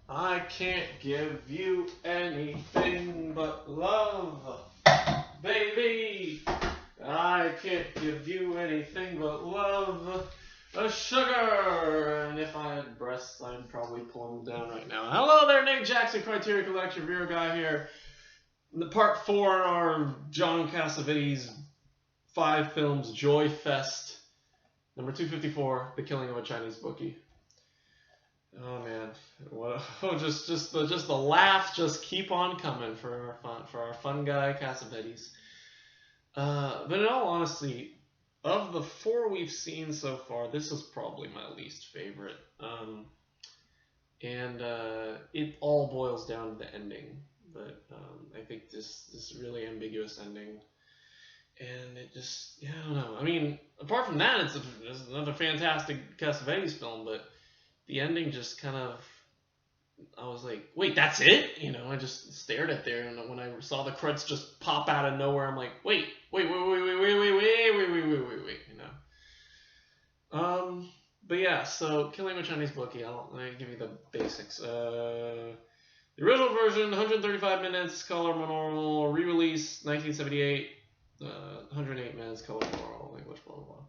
I can't give you anything but love, baby. I can't give you anything but love, sugar. And if I had breasts, I'd probably pull them down right now. Hello there, Nate Jackson, Criterion Collection Beer Guy here. The part 4 in our John Cassavetes 5 films Joy Fest, number 254, The Killing of a Chinese Bookie. Oh man, just the laughs just keep on coming for our fun guy Cassavetes. But in all honesty, of the 4 we've seen so far, this is probably my least favorite. And it all boils down to the ending. But I think this really ambiguous ending, and it just, I don't know. I mean, apart from that, it's another fantastic Cassavetes film, but the ending just kind of, I was like, wait, that's it? I just stared at there, and when I saw the credits just pop out of nowhere, I'm like, wait, But yeah, so Killing a Chinese Bookie, I'll give you the basics. The original version, 135 minutes, color monaural, re-release, 1978, 108 minutes, color monaural, language, blah, blah, blah.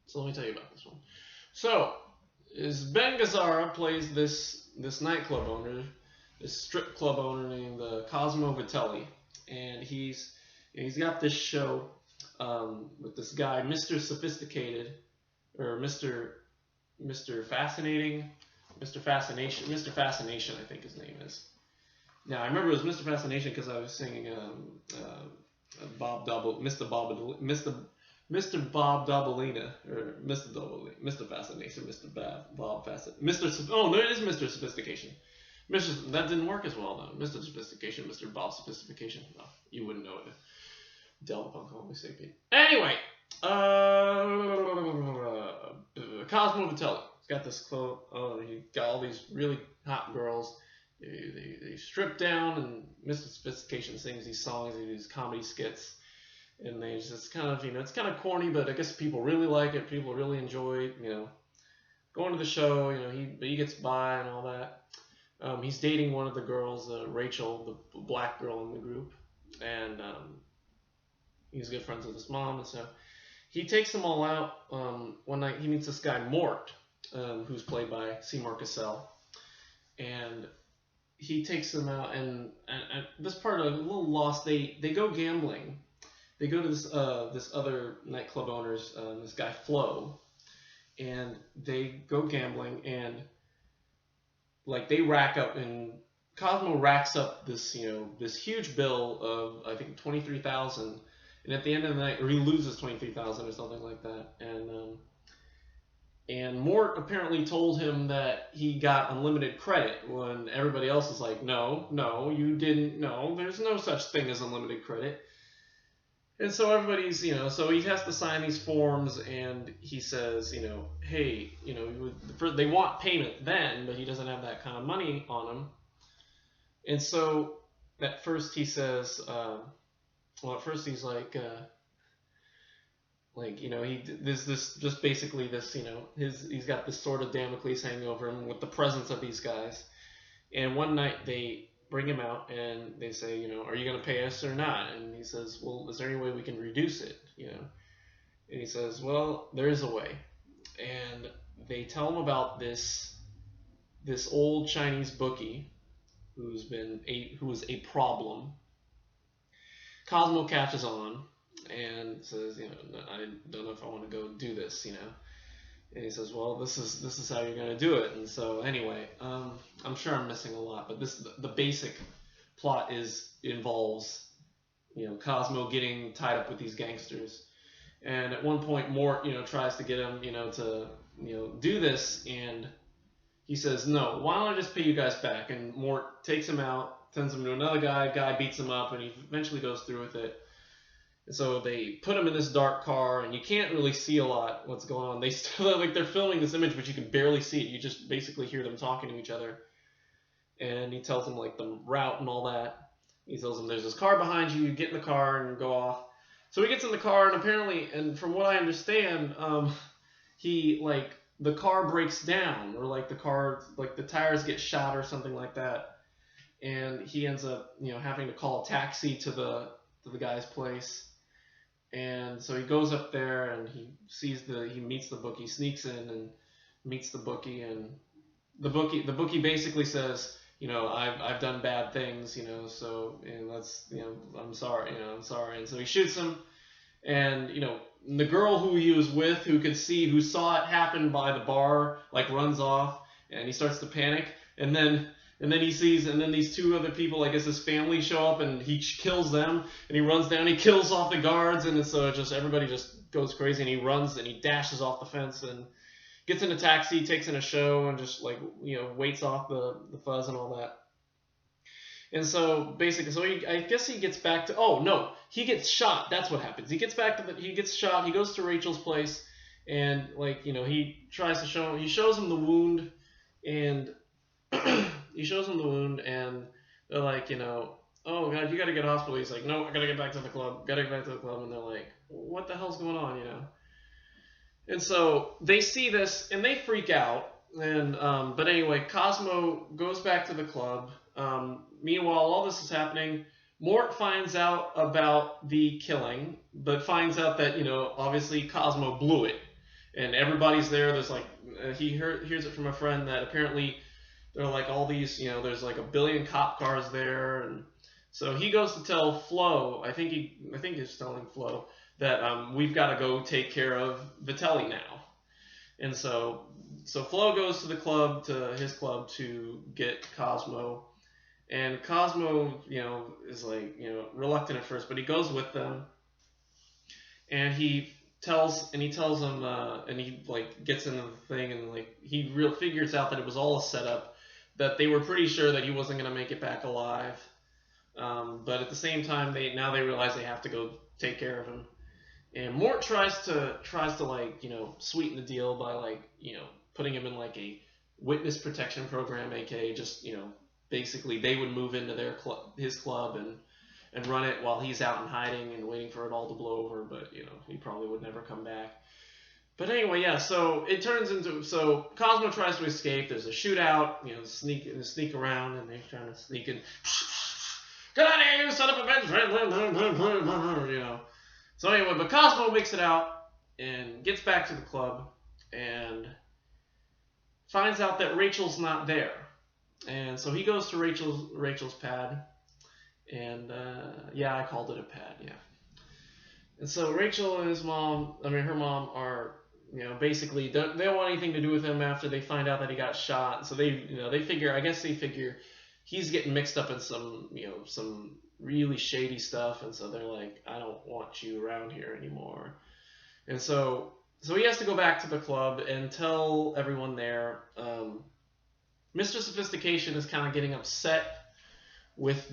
So let me tell you about this one. So, Ben Gazzara plays this nightclub owner, this strip club owner named Cosmo Vitelli, and he's got this show with this guy, Mr. Sophisticated, or Mr. Fascinating, Mr. Fascination, I think his name is. Now I remember it was Mr. Fascination because I was singing Mr. Bob Dobalina, or Mr. Dobalina, Mr. Fascination, Bob Fascination, no, it is Mr. Sophistication. That didn't work as well though. Mr. Sophistication, Mr. Bob Sophistication. No, you wouldn't know it. Delta Punk only sapient. Anyway, Cosmo Vitelli. He's got this clothes. He got all these really hot girls. They strip down, and Mr. Sophistication sings these songs, these comedy skits. And they just kind of, it's kind of corny, but I guess people really like it. People really enjoy, going to the show. He gets by and all that. He's dating one of the girls, Rachel, the black girl in the group, and he's good friends with his mom, and so he takes them all out. One night he meets this guy Mort, who's played by Seymour Cassel, and he takes them out. And this part a little lost. They go gambling. They go to this other nightclub owner's, this guy Flo, and they go gambling, and like they rack up, and Cosmo racks up this this huge bill of I think $23,000, and at the end of the night, or he loses $23,000 or something like that, and Mort apparently told him that he got unlimited credit when everybody else is like, no, you didn't, no, there's no such thing as unlimited credit. And so everybody's, so he has to sign these forms, and he says, hey, they want payment then, but he doesn't have that kind of money on him. And so at first he says, at first he's like, he's got this sword of Damocles hanging over him with the presence of these guys. And one night they bring him out, and they say, are you going to pay us or not? And he says, well, is there any way we can reduce it? And he says, well, there is a way. And they tell him about this old Chinese bookie who was a problem. Cosmo catches on and says, I don't know if I want to go do this, And he says, well, this is how you're going to do it. And so anyway, I'm sure I'm missing a lot, but the basic plot involves, Cosmo getting tied up with these gangsters. And at one point, Mort, tries to get him, to, do this. And he says, no, why don't I just pay you guys back? And Mort takes him out, sends him to another guy beats him up, and he eventually goes through with it. And so they put him in this dark car, and you can't really see a lot what's going on. They still, they're filming this image, but you can barely see it. You just basically hear them talking to each other. And he tells them the route and all that. He tells them there's this car behind you. You get in the car and go off. So he gets in the car, and apparently, and from what I understand, he the car breaks down, or like the tires get shot or something like that, and he ends up having to call a taxi to the guy's place. And so he goes up there and he meets the bookie, sneaks in and meets the bookie, and the bookie basically says, I've done bad things, so, and I'm sorry, and so he shoots him, and the girl who he was with, who saw it happen by the bar, like runs off, and he starts to panic, and then he sees, and then these two other people, I guess his family, show up, and he kills them, and he runs down, he kills off the guards, and so everybody just goes crazy, and he runs, and he dashes off the fence, and gets in a taxi, takes in a show, and just waits off the fuzz and all that. And so basically, I guess he gets back to, oh no, he gets shot. That's what happens. He gets shot. He goes to Rachel's place, and he tries to he shows him the wound, and and they're like, oh god, you gotta get to hospital. He's like, no, I gotta get back to the club. And they're like, what the hell's going on, And so they see this and they freak out. And but anyway, Cosmo goes back to the club. Meanwhile, all this is happening. Mort finds out about the killing, but finds out that obviously Cosmo blew it, and everybody's there. There's he hears it from a friend that apparently there are all these there's a billion cop cars there, and so he goes to tell Flo. I think he's telling Flo that we've got to go take care of Vitelli now. And so Flo goes to his club to get Cosmo. And Cosmo, is reluctant at first, but he goes with them. And he tells them, and he gets into the thing, and he figures out that it was all a setup, that they were pretty sure that he wasn't going to make it back alive. But at the same time, they realize they have to go take care of him. And Mort tries to sweeten the deal by putting him in a witness protection program, aka just basically they would move into his club and run it while he's out in hiding and waiting for it all to blow over, but he probably would never come back. But anyway, yeah, so it turns into, Cosmo tries to escape, there's a shootout, sneak around, and they're trying to sneak in. Get out of here, you son of a bitch! So anyway, but Cosmo makes it out and gets back to the club and finds out that Rachel's not there. And so he goes to Rachel's pad, and yeah, I called it a pad, yeah. And so Rachel and her mom are, basically they don't want anything to do with him after they find out that he got shot. So they figure he's getting mixed up in some really shady stuff, and so they're like, I don't want you around here anymore. And so he has to go back to the club and tell everyone there. Mr. Sophistication is kind of getting upset with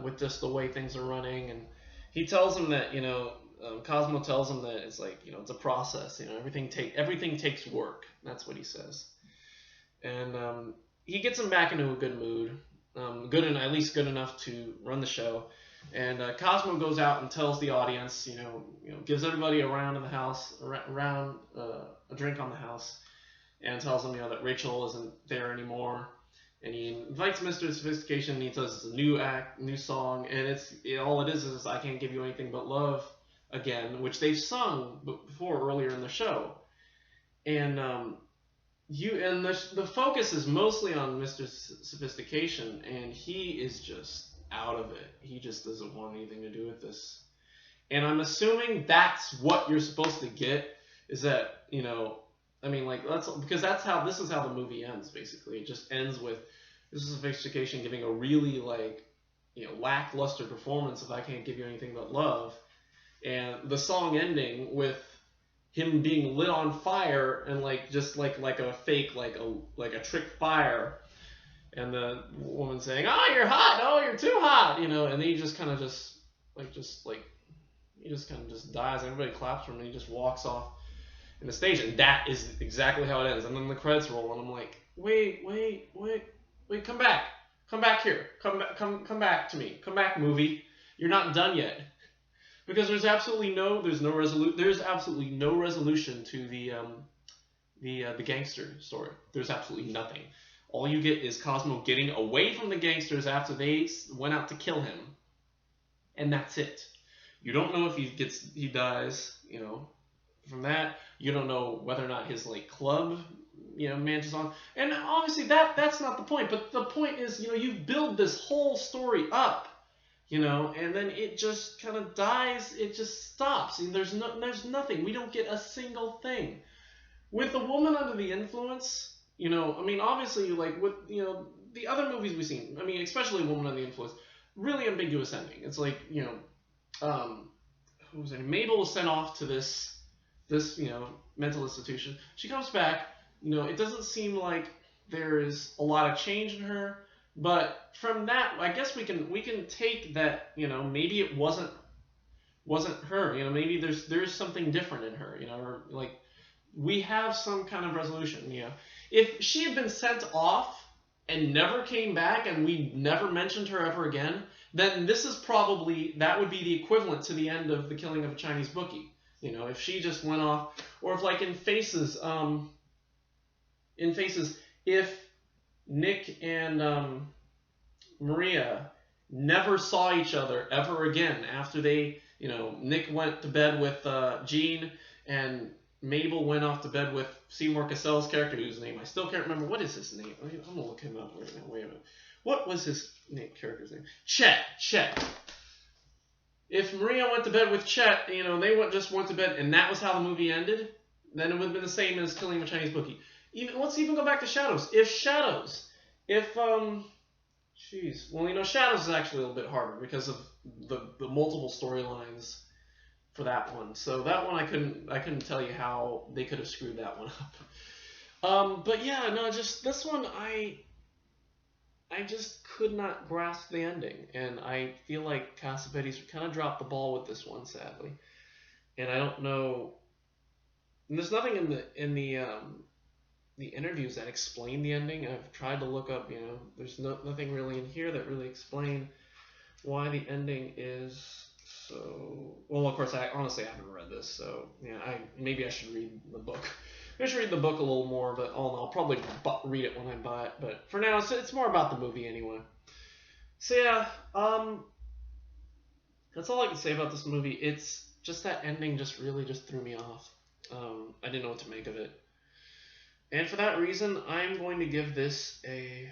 with just the way things are running, and he tells him that Cosmo tells him that it's it's a process. Everything takes work. That's what he says, and he gets him back into a good mood, at least good enough to run the show. And Cosmo goes out and tells the audience, gives everybody a round in the house, a drink on the house. And tells him, that Rachel isn't there anymore, and he invites Mr. Sophistication. And he says it's a new act, new song, and all it is I Can't Give You Anything But Love again, which they've sung before earlier in the show. And the focus is mostly on Mr. Sophistication, and he is just out of it. He just doesn't want anything to do with this. And I'm assuming that's what you're supposed to get, is that this is how the movie ends, basically. It just ends with Mr. Sophistication giving a really lackluster performance of I Can't Give You Anything But Love, and the song ending with him being lit on fire and just like a fake a trick fire, and the woman saying, "Oh, you're hot! Oh, you're too hot!" And then he just kind of dies. Everybody claps for him, and he just walks off in the stage, and that is exactly how it ends. And then the credits roll, and I'm like, wait, come back here, come back to me, come back, movie, you're not done yet, because there's absolutely no resolution to the gangster story. There's absolutely nothing. All you get is Cosmo getting away from the gangsters after they went out to kill him, and that's it. You don't know if he dies, from that. You don't know whether or not his like club, manages on. And obviously that's not the point. But the point is, you build this whole story up, and then it just kind of dies. It just stops. And there's nothing. We don't get a single thing. With the woman under the influence, obviously, like with the other movies we've seen, especially Woman Under the Influence, really ambiguous ending. It's like, who was it? Mabel was sent off to this mental institution. She comes back. It doesn't seem like there is a lot of change in her, but from that, I guess we can take that, maybe it wasn't her. Maybe there's something different in her. Or like we have some kind of resolution. If she had been sent off and never came back and we never mentioned her ever again, then that would be the equivalent to the end of The Killing of a Chinese Bookie. If she just went off, or if like in Faces, if Nick and Maria never saw each other ever again after they, Nick went to bed with Jean and Mabel went off to bed with Seymour Cassel's character, whose name I still can't remember. What is his name? I'm gonna look him up right now. Wait a minute. What was his character's name? Chet. If Maria went to bed with Chet, they just went to bed, and that was how the movie ended, then it would have been the same as Killing a Chinese Bookie. Let's even go back to Shadows. Shadows is actually a little bit harder because of the multiple storylines for that one. So that one I couldn't tell you how they could have screwed that one up. But yeah, no, just this one I just could not grasp the ending, and I feel like Cassavetes kind of dropped the ball with this one, sadly. And I don't know. And there's nothing in the interviews that explain the ending. I've tried to look up. There's nothing really in here that really explain why the ending is so. Well, of course, I honestly haven't read this, so yeah, maybe I should read the book. I should read the book a little more, but I'll probably read it when I buy it. But for now, it's more about the movie anyway. So yeah, that's all I can say about this movie. It's just that ending just really just threw me off. I didn't know what to make of it. And for that reason, I'm going to give this I'm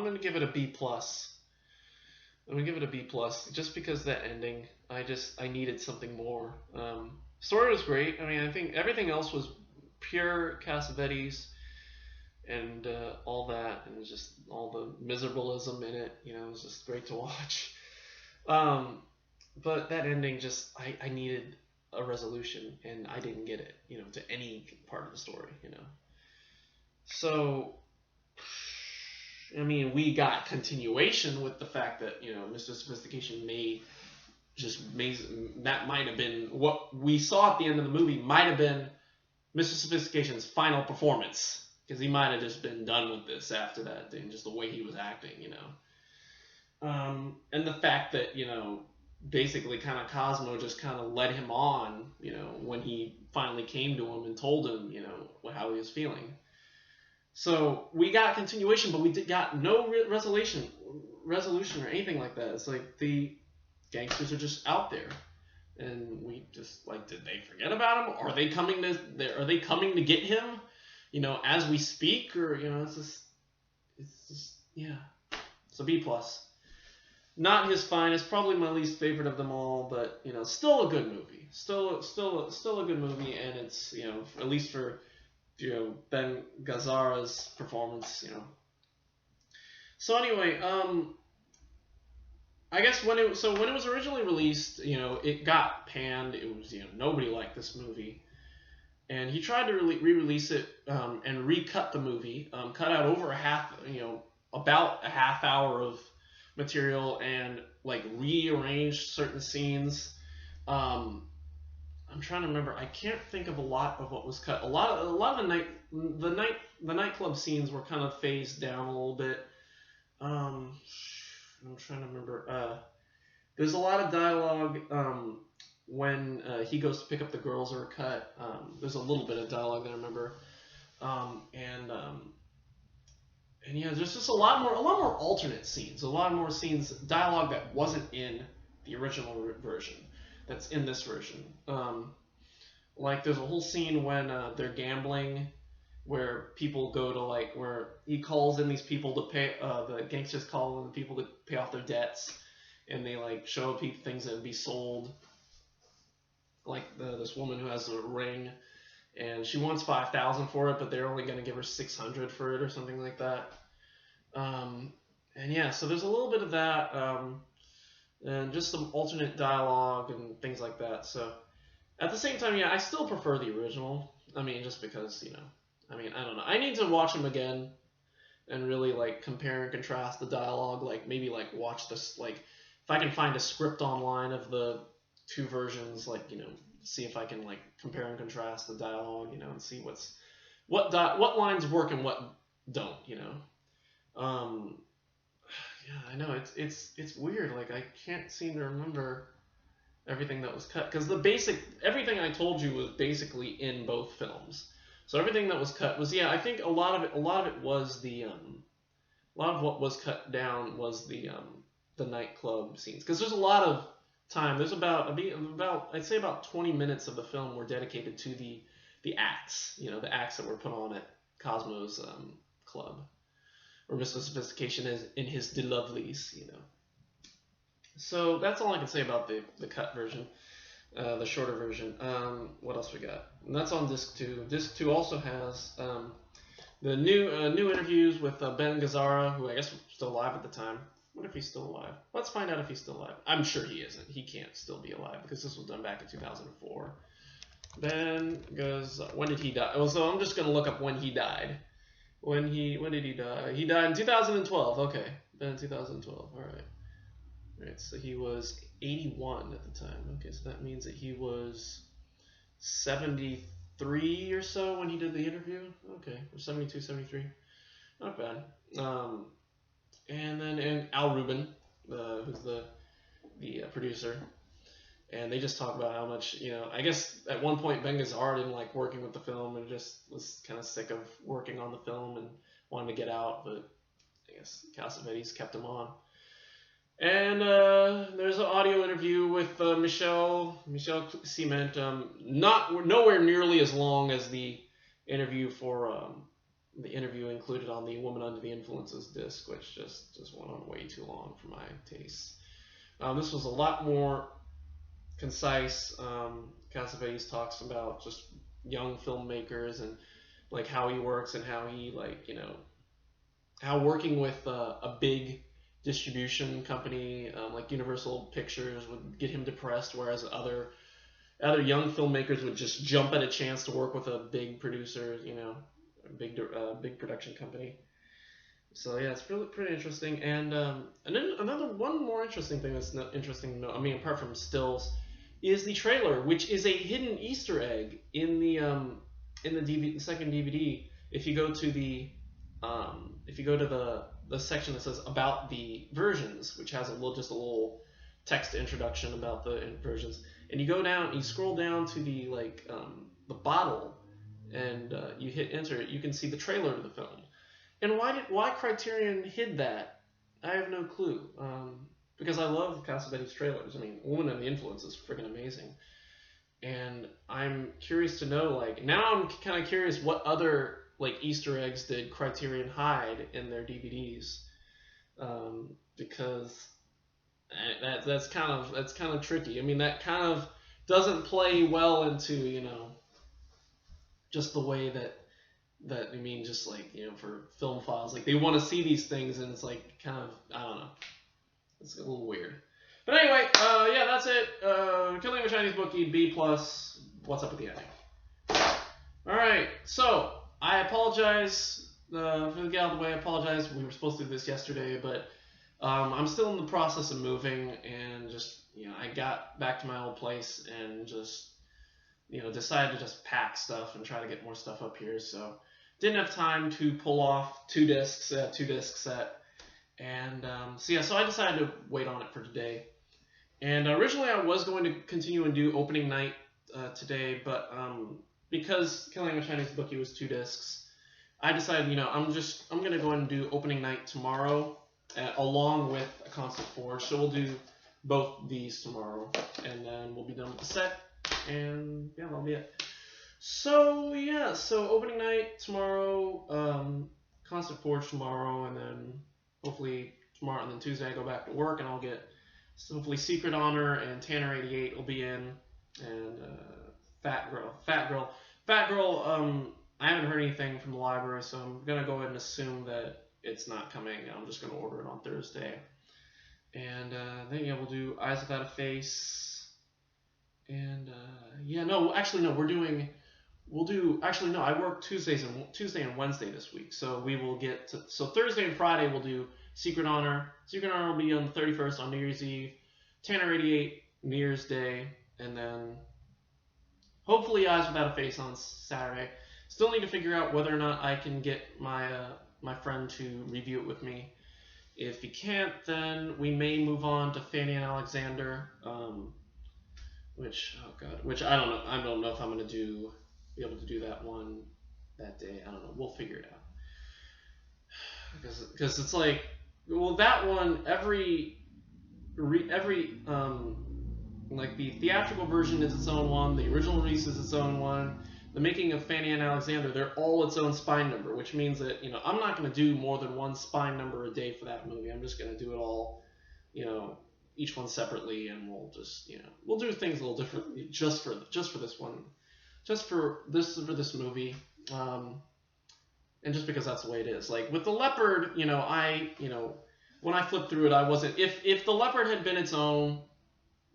going to give it a B+. I'm going to give it a B+, just because that ending, I needed something more. Story was great. I think everything else was pure Cassavetes and all that, and just all the miserableism in it. It was just great to watch. But that ending, just I needed a resolution, and I didn't get it. To any part of the story. So, we got continuation with the fact that Mr. Sophistication that might have been what we saw at the end of the movie. Might have been Mr. Sophistication's final performance, because he might have just been done with this after that, and just the way he was acting, and the fact that basically kind of Cosmo just kind of led him on, when he finally came to him and told him, how he was feeling. So we got continuation, but we got no resolution or anything like that. It's like the gangsters are just out there, and we just like, did they forget about him? Are they coming to get him? As we speak, or it's just yeah. So B+. Not his finest, probably my least favorite of them all, but still a good movie. Still a good movie, and it's at least for Ben Gazzara's performance. So anyway, I guess when it was originally released, it got panned. It was nobody liked this movie, and he tried to re-release it and recut the movie, cut out over about a half hour of material, and like rearranged certain scenes. I'm trying to remember. I can't think of a lot of what was cut. A lot of the nightclub scenes were kind of phased down a little bit. I'm trying to remember. There's a lot of dialogue when he goes to pick up the girls are cut. There's a little bit of dialogue that I remember, and yeah, there's just a lot more alternate scenes, a lot more scenes, dialogue that wasn't in the original version, that's in this version. Like there's a whole scene when they're gambling, where people go to like where he calls in these people to pay. The gangsters call in the people to pay off their debts, and they like show people things that would be sold. Like this woman who has a ring, and she wants 5,000 for it, but they're only going to give her 600 for it or something like that. And yeah, so there's a little bit of that, and just some alternate dialogue and things like that. So at the same time, yeah, I still prefer the original. I mean, just because, I don't know. I need to watch them again and really like compare and contrast the dialogue. Like maybe like watch this, like if I can find a script online of the two versions, like see if I can like compare and contrast the dialogue, and see what lines work and what don't, Yeah, I know it's weird. Like I can't seem to remember everything that was cut because everything I told you was basically in both films. So everything that was cut was, I think a lot of it was a lot of what was cut down was the nightclub scenes, because there's a lot of time. There's about I'd say about 20 minutes of the film were dedicated to the acts, the acts that were put on at Cosmo's club, or Mr. Sophistication is in his DeLovelies, So that's all I can say about the cut version, the shorter version. What else we got? And that's on disc 2. Disc 2 also has the new interviews with Ben Gazzara, who I guess was still alive at the time. What if he's still alive? Let's find out if he's still alive. I'm sure he isn't. He can't still be alive because this was done back in 2004. Ben Gazzara. When did he die? Well, so I'm just gonna look up when he died. When did he die? He died in 2012. Okay, Ben, 2012. All right. Right, so he was 81 at the time. Okay, so that means that he was 73 or so when he did the interview. Okay, or 72, 73. Not bad. And Al Rubin, who's the producer, and they just talk about how much, I guess at one point Ben Gazzara didn't like working with the film and just was kind of sick of working on the film and wanted to get out, but I guess Cassavetes kept him on. And there's an audio interview with Michel Ciment, nowhere nearly as long as the interview included on the Woman Under the Influences disc, which just went on way too long for my taste. This was a lot more concise. Cassavetes talks about just young filmmakers and like how he works and how he how working with a big distribution company like Universal Pictures would get him depressed, whereas other young filmmakers would just jump at a chance to work with a big producer, a big production company. So yeah, it's really pretty interesting. And then one more interesting thing that's interesting to know, I mean, apart from stills, is the trailer, which is a hidden Easter egg in the second DVD. If you go to the section that says about the versions, which has a little text introduction about the versions, and you go down, you scroll down to the bottle, and you hit enter, you can see the trailer to the film. And why Criterion hid that, I have no clue. Because I love Cassavetes trailers. I mean, Woman Under the Influence is freaking amazing. And I'm curious to know, now I'm kind of curious what other Easter eggs did Criterion hide in their DVDs, because that's kind of tricky. I mean, that kind of doesn't play well into just the way that I mean, just for film files, they want to see these things, and it's kind of, I don't know, it's a little weird. But anyway, yeah, that's it. Killing a Chinese Bookie, B+. What's up with the ending? All right, so I apologize for the get out of the way. I apologize. We were supposed to do this yesterday, but I'm still in the process of moving, and just I got back to my old place and just decided to just pack stuff and try to get more stuff up here. So didn't have time to pull off two disc set, and so I decided to wait on it for today. And originally I was going to continue and do opening night today, but because Killing a Chinese Bookie was 2 discs, I decided, I'm going to go ahead and do opening night tomorrow along with A Constant Forge. So we'll do both these tomorrow, and then we'll be done with the set, and yeah, that'll be it. So yeah, so opening night tomorrow, Constant Forge tomorrow, and then hopefully tomorrow, and then Tuesday I go back to work, and I'll get hopefully Secret Honor and Tanner 88 will be in, and Fat Girl. I haven't heard anything from the library, so I'm gonna go ahead and assume that it's not coming. I'm just gonna order it on Thursday, and then yeah, we'll do Eyes Without a Face, and I work Tuesday and Wednesday this week, so we will get to, so Thursday and Friday we'll do Secret Honor. Secret Honor will be on the 31st on New Year's Eve, Tanner 88 New Year's Day, and then hopefully Eyes Without a Face on Saturday. Still need to figure out whether or not I can get my friend to review it with me. If he can't, then we may move on to Fanny and Alexander, which I don't know. I don't know if I'm gonna be able to do that one that day. I don't know. We'll figure it out. Because it's like, well, that one like the theatrical version is its own one, the original release is its own one, the making of Fanny and Alexander, they're all its own spine number, which means that I'm not going to do more than one spine number a day for that movie. I'm just going to do it all, each one separately, and we'll just we'll do things a little differently just for this one, just for this movie, and just because that's the way it is. Like with the Leopard, when I flipped through it, I wasn't, if the Leopard had been its own.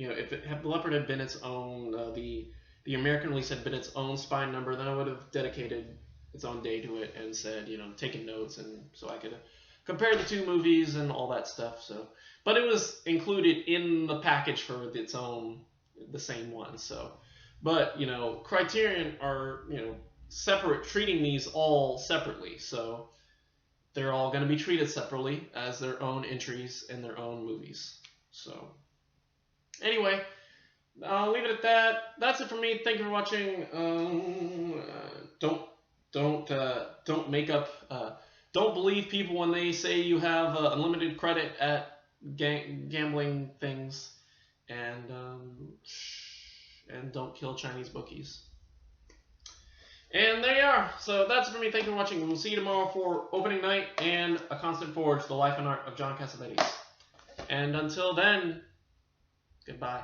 If the Leopard had been its own, the American release had been its own spine number, then I would have dedicated its own day to it and said, taken notes, and so I could compare the 2 movies and all that stuff. So, but it was included in the package for its own, the same one. So, but Criterion are separate, treating these all separately. So they're all going to be treated separately as their own entries in their own movies. So. Anyway, I'll leave it at that. That's it for me. Thank you for watching. Don't believe people when they say you have unlimited credit at gambling things, and don't kill Chinese bookies. And there you are. So that's it for me. Thank you for watching. We'll see you tomorrow for opening night and A Constant Forge: The Life and Art of John Cassavetes. And until then. Goodbye.